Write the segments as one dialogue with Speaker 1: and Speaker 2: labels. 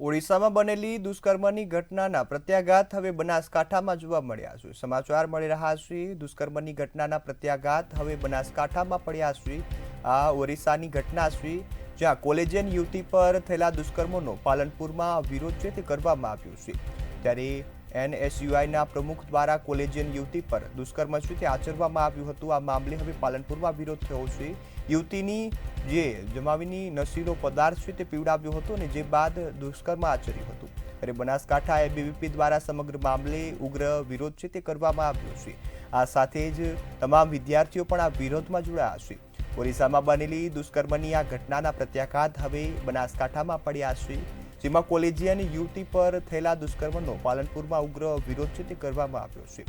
Speaker 1: ઓડિશામાં બનેલી દુષ્કર્મની ઘટનાના પ્રત્યાઘાત હવે બનાસકાંઠામાં જોવા મળ્યા છે। સમાચાર મળી રહ્યા છે દુષ્કર્મની ઘટનાના પ્રત્યાઘાત હવે બનાસકાંઠામાં પડ્યા છે। આ ઓરિસ્સાની ઘટના છે જ્યાં કોલેજિયન યુવતી પર થયેલા દુષ્કર્મનો પાલનપુરમાં વિરોધ છે તે કરવામાં આવ્યો છે। ત્યારે એનએસયુઆઈના પ્રમુખ દ્વારા કોલેજિયન યુવતી પર દુષ્કર્મ છે તે આચરવામાં આવ્યું હતું। આ મામલે હવે પાલનપુરમાં વિરોધ થયો છે। યુવતીની જે જમાવીની નશીલો પદાર્થ છે તે પીવડાવ્યો હતો અને જે બાદ દુષ્કર્મ આચર્યું હતું। ત્યારે બનાસકાંઠા એબીવીપી દ્વારા સમગ્ર મામલે ઉગ્ર વિરોધ છે તે કરવામાં આવ્યો છે। આ સાથે જ તમામ વિદ્યાર્થીઓ પણ આ વિરોધમાં જોડાયા છે। ઓરિસ્સામાં બનેલી દુષ્કર્મની આ ઘટનાના પ્રત્યાઘાત હવે બનાસકાંઠામાં પડ્યા છે, જેમાં કોલેજિયન યુવતી પર થયેલા દુષ્કર્મનો પાલનપુરમાં ઉગ્ર વિરોધ છે તે કરવામાં આવ્યો છે।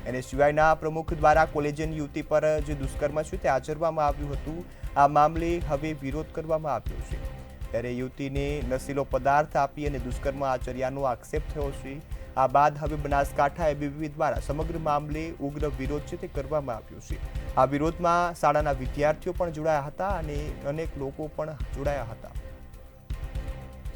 Speaker 1: એનએસયુઆઈના પ્રમુખ દ્વારા કોલેજિયન યુવતી પર જે દુષ્કર્મ છે તે આચરવામાં આવ્યું હતું, આ મામલે હવે વિરોધ કરવામાં આવ્યો છે। ત્યારે યુવતીને નશીલો પદાર્થ આપી અને દુષ્કર્મ આચર્યાનો આક્ષેપ થયો છે। આ બાદ હવે બનાસકાંઠા એબીવીપી દ્વારા સમગ્ર મામલે ઉગ્ર વિરોધ છે તે કરવામાં આવ્યો છે। આ વિરોધમાં શાળાના વિદ્યાર્થીઓ પણ જોડાયા હતા અને અનેક લોકો પણ જોડાયા હતા।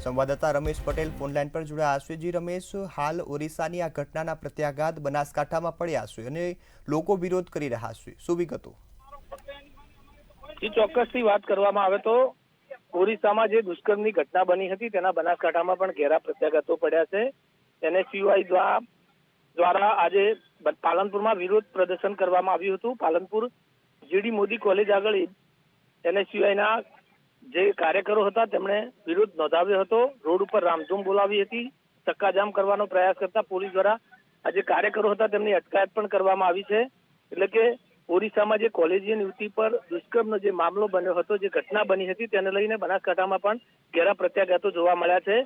Speaker 1: સંવાદદાતા રમેશ પટેલ ફોનલાઈન પર જોડાયા છે। જી રમેશ, હાલ ઓરિસ્સાની આ ઘટનાના પ્રત્યાઘાત બનાસકાંઠામાં પડ્યા છે અને લોકો વિરોધ કરી રહ્યા છે, શું વિગતો?
Speaker 2: ચોક્કસથી વાત કરવામાં આવે તો ઓરિસ્સામાં જે દુષ્કર્મની ઘટના બની હતી તેના બનાસકાંઠામાં પણ ઘેરા પ્રત્યાઘાતો પડ્યા છે। એનએસયુઆઈ દ્વારા આજે પાલનપુરમાં વિરોધ પ્રદર્શન કરવામાં આવ્યું હતું। પાલનપુર જીડી મોદી કોલેજ આગળ એનએસયુઆઈના જે કાર્યકરો હતા તેમણે વિરોધ નોંધાવ્યો હતો। રોડ ઉપર રામધૂમ બોલાવી હતી। ચક્કાજામ કરવાનો પ્રયાસ કરતા પોલીસ દ્વારા આ જે કાર્યકરો હતા તેમની અટકાયત પણ કરવામાં આવી છે। એટલે કે ઓરિસ્સામાં જે કોલેજિયન યુવતી પર દુષ્કર્મનો જે મામલો બન્યો હતો, જે ઘટના બની હતી તેને લઈને બનાસકાંઠામાં પણ ઘેરા પ્રત્યાઘાતો જોવા મળ્યા છે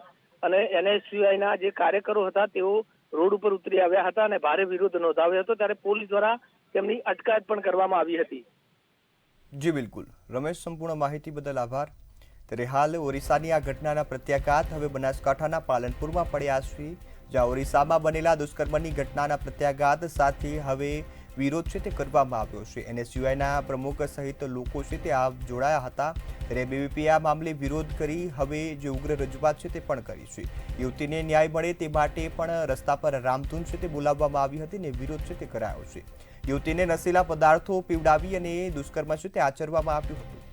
Speaker 2: અને એનએસયુઆઈના જે કાર્યકરો હતા તેઓ રોડ ઉપર ઉતરી આવ્યા હતા અને ભારે વિરોધ નોંધાવ્યો હતો। ત્યારે પોલીસ દ્વારા તેમની અટકાયત પણ કરવામાં આવી હતી।
Speaker 1: જી બિલકુલ રમેશ, સંપૂર્ણ માહિતી બદલ આભાર। ત્યારે હાલ ઓરિસ્સાની આ ઘટનાના પ્રત્યાઘાત હવે બનાસકાંઠાના પાલનપુરમાં પડ્યા છે, જ્યાં ઓરિસ્સામાં બનેલા દુષ્કર્મની ઘટનાના પ્રત્યાઘાત સાથે હવે વિરોધ છે તે કરવામાં આવ્યો છે। એનએસયુઆઈના પ્રમુખ સહિત લોકો છે તે આ જોડાયા હતા। ત્યારે એબીવીપીએ આ મામલે વિરોધ કરી હવે જે ઉગ્ર રજૂઆત છે તે પણ કરી છે। યુવતીને ન્યાય મળે તે માટે પણ રસ્તા પર રામધૂન છે તે બોલાવવામાં આવી હતી અને વિરોધ છે તે કરાયો છે। યુવતીને નશીલા પદાર્થો પીવડાવી અને દુષ્કર્મ છે તે આચરવામાં આવ્યું હતું।